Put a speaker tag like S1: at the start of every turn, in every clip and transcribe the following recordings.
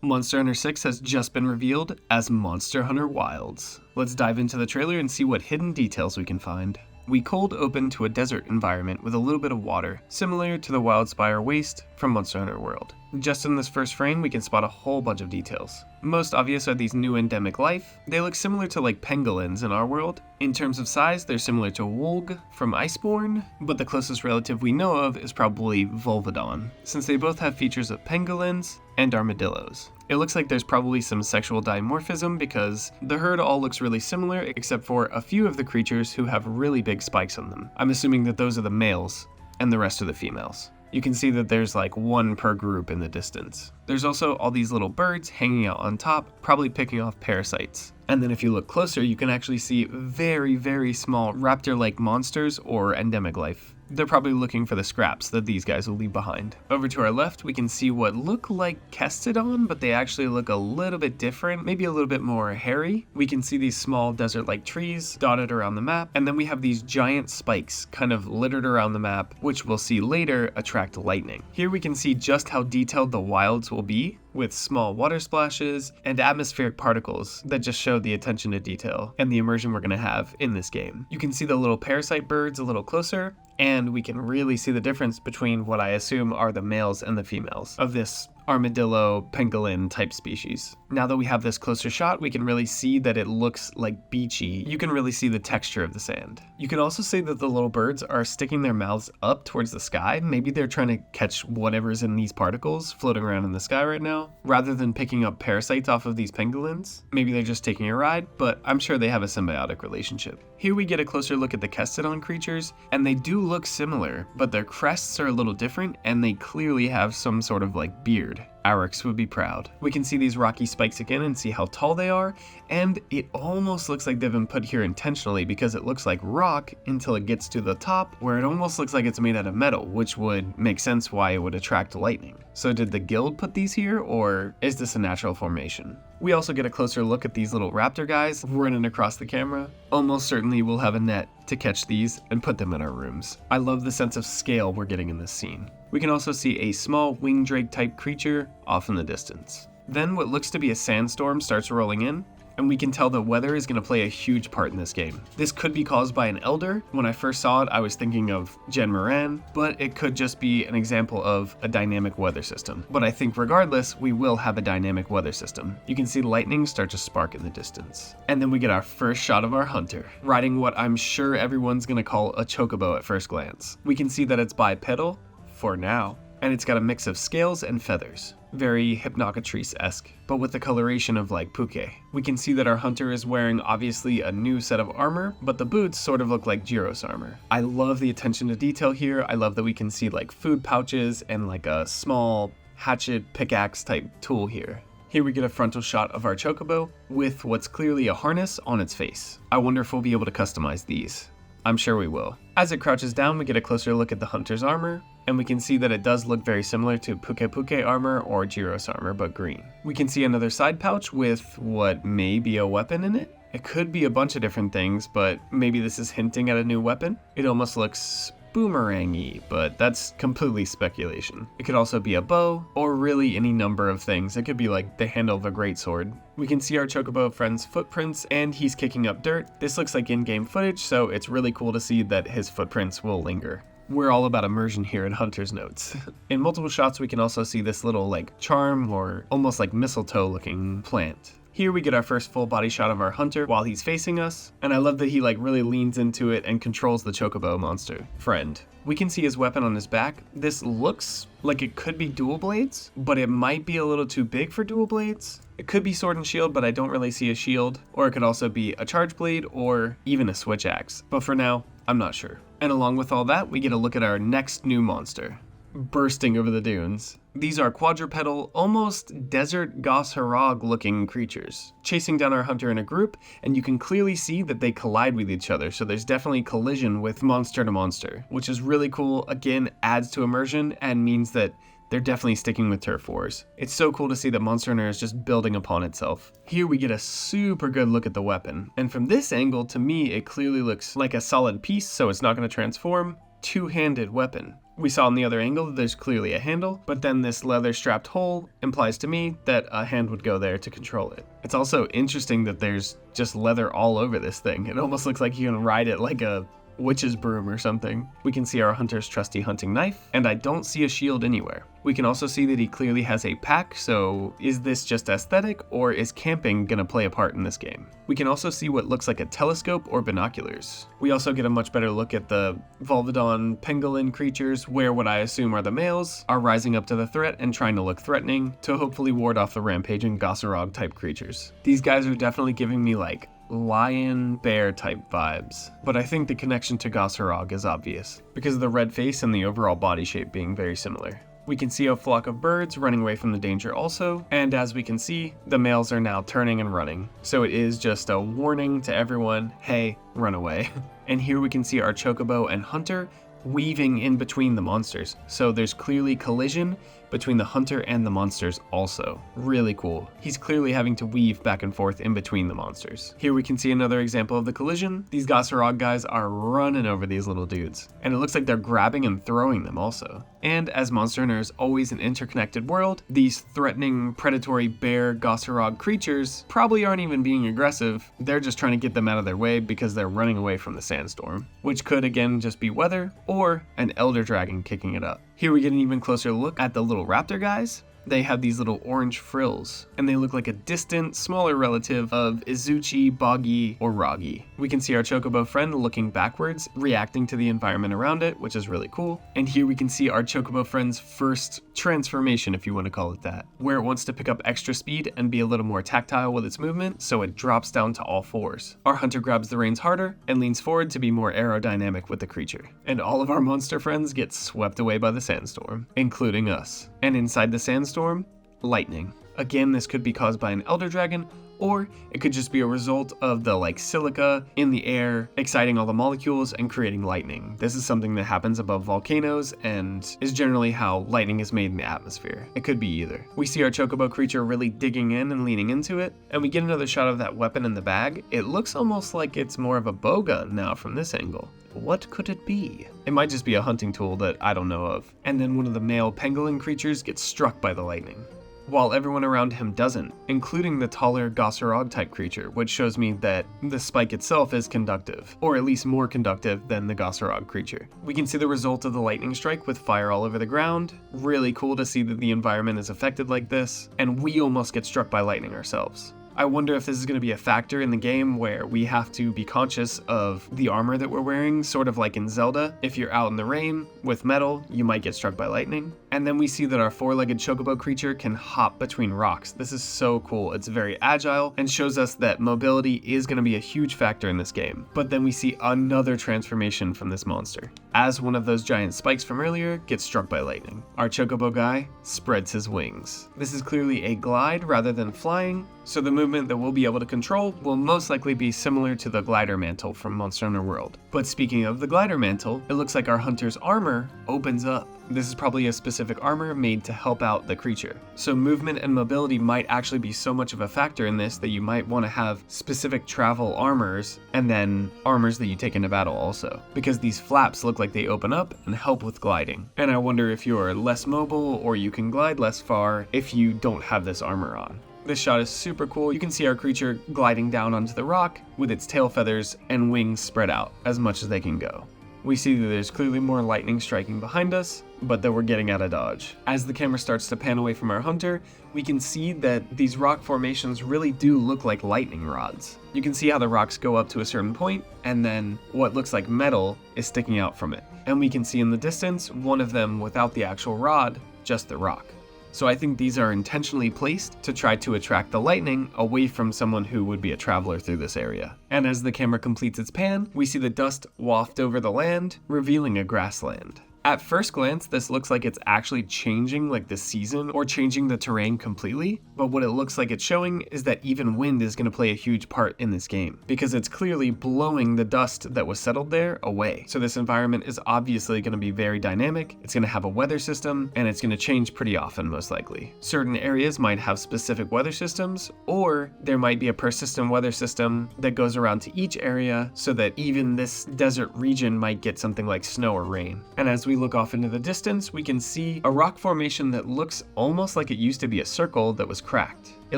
S1: Monster Hunter 6 has just been revealed as Monster Hunter Wilds. Let's dive into the trailer and see what hidden details we can find. We cold open to a desert environment with a little bit of water, similar to the Wildspire Waste from Monster Hunter World. Just in this first frame, we can spot a whole bunch of details. Most obvious are these new endemic life. They look similar to like pangolins in our world. In terms of size, they're similar to Wolg from Iceborne, but the closest relative we know of is probably Volvidon, since they both have features of pangolins and armadillos. It looks like there's probably some sexual dimorphism because the herd all looks really similar except for a few of the creatures who have really big spikes on them. I'm assuming that those are the males and the rest are the females. You can see that there's like one per group in the distance. There's also all these little birds hanging out on top, probably picking off parasites. And then if you look closer, you can actually see very, very small raptor-like monsters or endemic life. They're probably looking for the scraps that these guys will leave behind. Over to our left, we can see what look like Kestodon, but they actually look a little bit different, maybe a little bit more hairy. We can see these small desert-like trees dotted around the map, and then we have these giant spikes kind of littered around the map, which we'll see later attract lightning. Here we can see just how detailed the wilds will be, with small water splashes and atmospheric particles that just show the attention to detail and the immersion we're going to have in this game. You can see the little parasite birds a little closer, and we can really see the difference between what I assume are the males and the females of this armadillo pangolin type species. Now that we have this closer shot, we can really see that it looks like beachy. You can really see the texture of the sand. You can also see that the little birds are sticking their mouths up towards the sky. Maybe they're trying to catch whatever's in these particles floating around in the sky right now, rather than picking up parasites off of these pangolins. Maybe they're just taking a ride, but I'm sure they have a symbiotic relationship. Here we get a closer look at the Kestodon creatures, and they do look similar, but their crests are a little different, and they clearly have some sort of like beard. Arix would be proud. We can see these rocky spikes again and see how tall they are, and it almost looks like they've been put here intentionally because it looks like rock until it gets to the top where it almost looks like it's made out of metal, which would make sense why it would attract lightning. So did the guild put these here, or is this a natural formation? We also get a closer look at these little raptor guys running across the camera. Almost certainly we'll have a net to catch these and put them in our rooms. I love the sense of scale we're getting in this scene. We can also see a small winged drake type creature off in the distance. Then what looks to be a sandstorm starts rolling in, and we can tell the weather is going to play a huge part in this game. This could be caused by an elder. When I first saw it, I was thinking of Jen Moran, but it could just be an example of a dynamic weather system. But I think regardless, we will have a dynamic weather system. You can see lightning start to spark in the distance. And then we get our first shot of our hunter, riding what I'm sure everyone's going to call a chocobo at first glance. We can see that it's bipedal, for now, and it's got a mix of scales and feathers. Very Hypnocatrice-esque, but with the coloration of like Puke. We can see that our hunter is wearing obviously a new set of armor, but the boots sort of look like Jiro's armor. I love the attention to detail here. I love that we can see like food pouches and like a small hatchet pickaxe type tool here. Here we get a frontal shot of our chocobo with what's clearly a harness on its face. I wonder if we'll be able to customize these. I'm sure we will. As it crouches down, we get a closer look at the hunter's armor, and we can see that it does look very similar to Puke armor or Jiro's armor, but green. We can see another side pouch with what may be a weapon in it. It could be a bunch of different things, but maybe this is hinting at a new weapon. It almost looks boomerang-y, but that's completely speculation. It could also be a bow, or really any number of things. It could be like the handle of a greatsword. We can see our chocobo friend's footprints, and he's kicking up dirt. This looks like in-game footage, so it's really cool to see that his footprints will linger. We're all about immersion here in Hunter's Notes. In multiple shots, we can also see this little like charm or almost like mistletoe looking plant. Here we get our first full body shot of our hunter while he's facing us, and I love that he like really leans into it and controls the chocobo monster friend. We can see his weapon on his back. This looks like it could be dual blades, but it might be a little too big for dual blades. It could be sword and shield, but I don't really see a shield, or it could also be a charge blade or even a switch axe. But for now, I'm not sure. And along with all that, we get a look at our next new monster, bursting over the dunes. These are quadrupedal, almost desert Gosharog looking creatures, chasing down our hunter in a group, and you can clearly see that they collide with each other, so there's definitely collision with monster to monster, which is really cool. Again, adds to immersion and means that they're definitely sticking with turf wars. It's so cool to see that Monster Hunter is just building upon itself. Here we get a super good look at the weapon, and from this angle, to me, it clearly looks like a solid piece, so it's not going to transform. Two-handed weapon. We saw in the other angle that there's clearly a handle, but then this leather strapped hole implies to me that a hand would go there to control it. It's also interesting that there's just leather all over this thing. It almost looks like you can ride it like a witch's broom or something. We can see our hunter's trusty hunting knife, and I don't see a shield anywhere. We can also see that he clearly has a pack, so is this just aesthetic, or is camping gonna play a part in this game? We can also see what looks like a telescope or binoculars. We also get a much better look at the Volvidon pangolin creatures, where what I assume are the males are rising up to the threat and trying to look threatening to hopefully ward off the rampaging Gossarog type creatures. These guys are definitely giving me like lion bear type vibes, but I think the connection to Gossarog is obvious because of the red face and the overall body shape being very similar. We can see a flock of birds running away from the danger also, and as we can see, the males are now turning and running. So it is just a warning to everyone, hey, run away. And here we can see our chocobo and hunter weaving in between the monsters. So there's clearly collision between the hunter and the monsters also. Really cool. He's clearly having to weave back and forth in between the monsters. Here we can see another example of the collision. These Gossarog guys are running over these little dudes, and it looks like they're grabbing and throwing them also. And as Monster Hunter is always an interconnected world, these threatening predatory bear Gossarog creatures probably aren't even being aggressive. They're just trying to get them out of their way because they're running away from the sandstorm, which could again just be weather or an elder dragon kicking it up. Here we get an even closer look at the little raptor guys. They have these little orange frills, and they look like a distant, smaller relative of Izuchi, Boggy, or Roggy. We can see our chocobo friend looking backwards, reacting to the environment around it, which is really cool. And here we can see our chocobo friend's first transformation, if you want to call it that, where it wants to pick up extra speed and be a little more tactile with its movement, so it drops down to all fours. Our hunter grabs the reins harder and leans forward to be more aerodynamic with the creature. And all of our monster friends get swept away by the sandstorm, including us. And inside the sandstorm, lightning. Again, this could be caused by an elder dragon, or it could just be a result of the silica in the air exciting all the molecules and creating lightning. This is something that happens above volcanoes and is generally how lightning is made in the atmosphere. It could be either. We see our chocobo creature really digging in and leaning into it, and we get another shot of that weapon in the bag. It looks almost like it's more of a bow gun now from this angle. What could it be? It might just be a hunting tool that I don't know of. And then one of the male pangolin creatures gets struck by the lightning, while everyone around him doesn't, including the taller Gossarog type creature, which shows me that the spike itself is conductive, or at least more conductive than the Gossarog creature. We can see the result of the lightning strike with fire all over the ground. Really cool to see that the environment is affected like this, and we almost get struck by lightning ourselves. I wonder if this is going to be a factor in the game where we have to be conscious of the armor that we're wearing, sort of like in Zelda. If you're out in the rain with metal, you might get struck by lightning. And then we see that our four-legged chocobo creature can hop between rocks. This is so cool. It's very agile and shows us that mobility is going to be a huge factor in this game. But then we see another transformation from this monster, as one of those giant spikes from earlier gets struck by lightning. Our chocobo guy spreads his wings. This is clearly a glide rather than flying, so the movement that we'll be able to control will most likely be similar to the glider mantle from Monster Hunter World. But speaking of the glider mantle, it looks like our hunter's armor opens up. This is probably a specific armor made to help out the creature. So movement and mobility might actually be so much of a factor in this that you might want to have specific travel armors and then armors that you take into battle also, because these flaps look like they open up and help with gliding. And I wonder if you're less mobile or you can glide less far if you don't have this armor on. This shot is super cool. You can see our creature gliding down onto the rock with its tail feathers and wings spread out as much as they can go. We see that there's clearly more lightning striking behind us, but that we're getting out of dodge. As the camera starts to pan away from our hunter, we can see that these rock formations really do look like lightning rods. You can see how the rocks go up to a certain point, and then what looks like metal is sticking out from it. And we can see in the distance, one of them without the actual rod, just the rock. So I think these are intentionally placed to try to attract the lightning away from someone who would be a traveler through this area. And as the camera completes its pan, we see the dust waft over the land, revealing a grassland. At first glance, this looks like it's actually changing the season or changing the terrain completely, but what it looks like it's showing is that even wind is going to play a huge part in this game, because it's clearly blowing the dust that was settled there away. So this environment is obviously going to be very dynamic, it's going to have a weather system, and it's going to change pretty often most likely. Certain areas might have specific weather systems, or there might be a persistent weather system that goes around to each area so that even this desert region might get something like snow or rain. And as we we look off into the distance, we can see a rock formation that looks almost like it used to be a circle that was cracked. It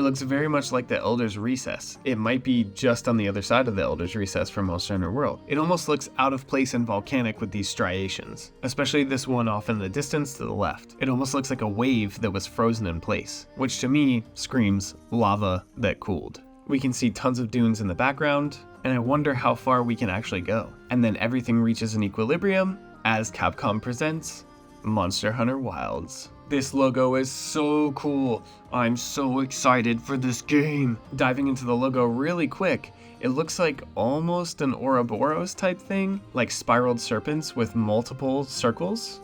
S1: looks very much like the Elder's Recess. It might be just on the other side of the Elder's Recess from Monster Hunter World. It almost looks out of place and volcanic with these striations, especially this one off in the distance to the left. It almost looks like a wave that was frozen in place, which to me screams lava that cooled. We can see tons of dunes in the background, and I wonder how far we can actually go. And then everything reaches an equilibrium as Capcom presents Monster Hunter Wilds. This logo is so cool. I'm so excited for this game. Diving into the logo really quick, it looks like almost an Ouroboros type thing, like spiraled serpents with multiple circles.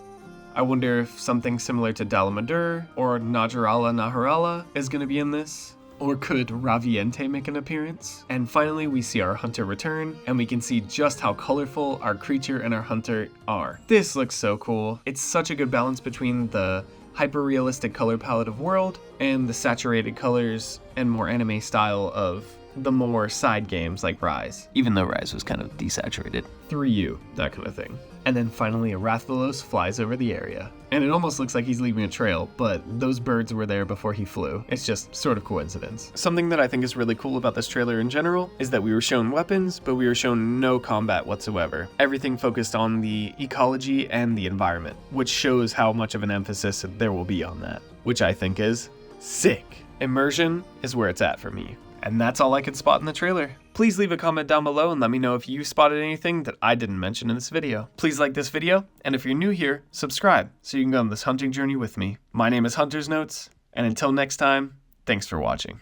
S1: I wonder if something similar to Dalamadur or Najarala Naharala is going to be in this. Or could Raviente make an appearance? And finally, we see our hunter return, and we can see just how colorful our creature and our hunter are. This looks so cool. It's such a good balance between the hyper-realistic color palette of World and the saturated colors and more anime style of the more side games like Rise. Even though Rise was kind of desaturated. 3U, that kind of thing. And then finally, a Rathalos flies over the area. And it almost looks like he's leaving a trail, but those birds were there before he flew. It's just sort of coincidence. Something that I think is really cool about this trailer in general is that we were shown weapons, but we were shown no combat whatsoever. Everything focused on the ecology and the environment, which shows how much of an emphasis there will be on that, which I think is sick. Immersion is where it's at for me. And that's all I could spot in the trailer. Please leave a comment down below and let me know if you spotted anything that I didn't mention in this video. Please like this video, and if you're new here, subscribe so you can go on this hunting journey with me. My name is Hunter's Notes, and until next time, thanks for watching.